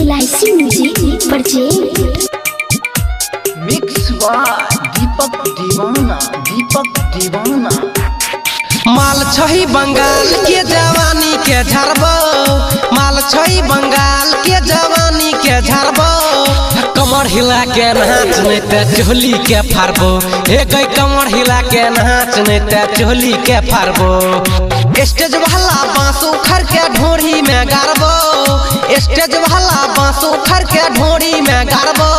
इलायची music purchase mix by दीपक दीवाना माल छही बंगाल के जवानी के झरबो, माल छही बंगाल के जवानी के झरबो। कमर हिला के नाच नहीं ते चोली के फारबो, एक कमर हिला के नाच नहीं ते चोली के फारबो। स्टेज वाला बांस उखड़ के ढोरी में गारबो, स्टेज वाला बांस उखड़ के ढोरी में गारबो।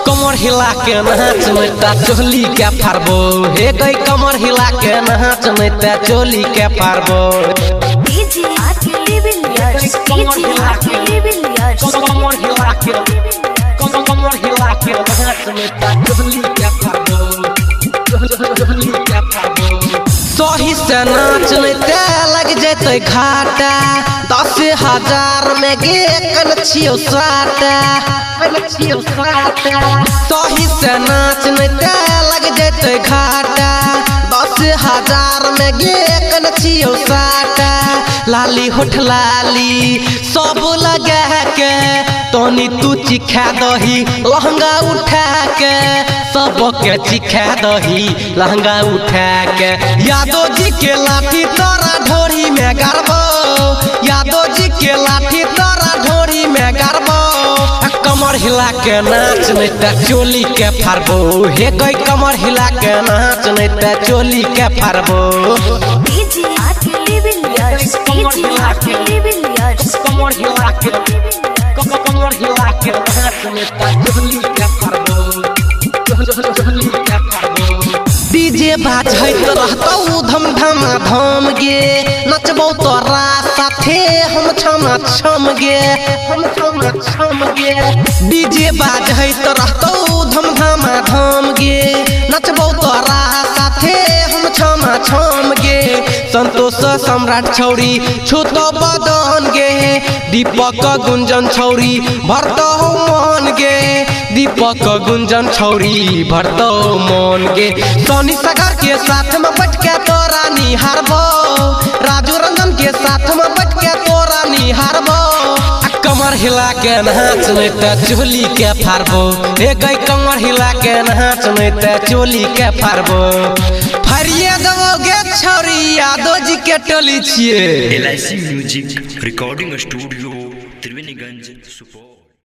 कमर हिला के नाच नहीं ते चोली के फारबो, एक कमर हिला के नाच नहीं ते चोली के फारबो। DJ RK Villiers DJ RK Villiers कमर हिला के नाच नहीं ते चोली के फारबो, चोली के फारबो। सही से नाच नहीं ते लग जैते घाटा, 10,000 में गे कन छियो साटा। सही से नाच नहीं ते लग जैते घाटा, 10,000 में गे कन छियो साटा। लाली होठ लाली सब लगा के तोनी तू चिखा दही, लहंगा उठा के सबके चिखा दही, लहंगा उठा के। यादव जी के लाठी तोरा ढोरी में गारबो, यादव जी के लाठी तोरा ढोरी में गारबो। कमर हिला के नाच नहीं ते चोली के फारबो, हे गई कमर हिला के नाच नहीं ते चोली के फारबो। DJ RK Villiers DJ RK Villiers कमर हिला के नाच नहीं ते चोली के फारबो, चोली के फारबो। डीजे बाजैत रहतौ धम धम धम गे, नचबौ तोरा साथे हम छम छम गे, हम छम छम गे। डीजे बाजैत रहतौ धम धम धम गे, नचबौ तोरा साथे हम छम छम गे। संतोष सम्राट छौरी छूतो बदन गे, दीपक गुंजन छौरी भरतो मन गे, दीपक गुंजन छौरी भरतो मन गे। सोनी सागर के साथ में बैठ के तोरा निहारबो, राजू रंजन के साथ में बैठ के तोरा निहारबो। कमर हिला के नाच नहीं ते चोली के फारबो, एक कमर हिला के नाच नहीं ते चोली के फारबो। फरिए दबोगे छौरी यादव जी के टोली छिए। LIC music recording studio